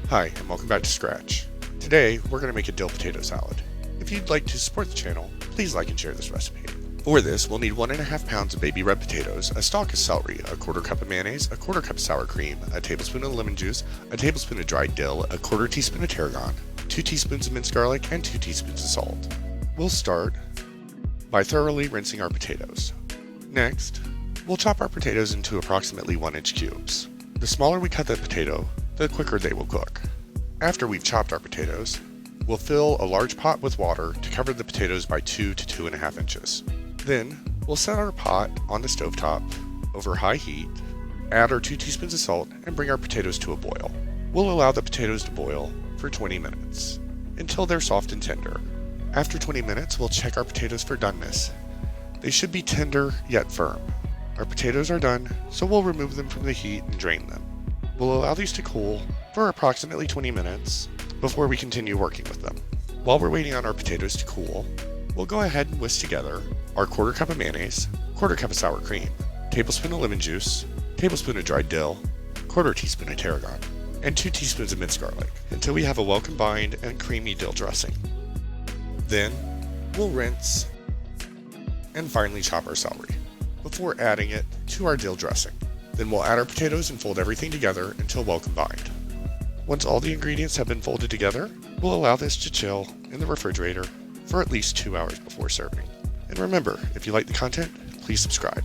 Hi, and welcome back to Scratch. Today, we're going to make a dill potato salad. If you'd like to support the channel, please like and share this recipe. For this, we'll need 1.5 pounds of baby red potatoes, a stalk of celery, a 1/4 cup of mayonnaise, a 1/4 cup of sour cream, a tablespoon of lemon juice, a tablespoon of dried dill, a 1/4 teaspoon of tarragon, 2 teaspoons of minced garlic, and 2 teaspoons of salt. We'll start by thoroughly rinsing our potatoes. Next, we'll chop our potatoes into approximately 1-inch cubes. The smaller we cut the potato, the quicker they will cook. After we've chopped our potatoes, we'll fill a large pot with water to cover the potatoes by 2 to 2.5 inches. Then, we'll set our pot on the stovetop over high heat, add our 2 teaspoons of salt, and bring our potatoes to a boil. We'll allow the potatoes to boil for 20 minutes, until they're soft and tender. After 20 minutes, we'll check our potatoes for doneness. They should be tender yet firm. Our potatoes are done, so we'll remove them from the heat and drain them. We'll allow these to cool for approximately 20 minutes before we continue working with them. While we're waiting on our potatoes to cool, we'll go ahead and whisk together our 1/4 cup of mayonnaise, 1/4 cup of sour cream, tablespoon of lemon juice, tablespoon of dried dill, 1/4 teaspoon of tarragon, and 2 teaspoons of minced garlic until we have a well combined and creamy dill dressing. Then, we'll rinse and finely chop our celery before adding it to our dill dressing. Then we'll add our potatoes and fold everything together until well combined. Once all the ingredients have been folded together, we'll allow this to chill in the refrigerator for at least 2 hours before serving. And remember, if you like the content, please subscribe.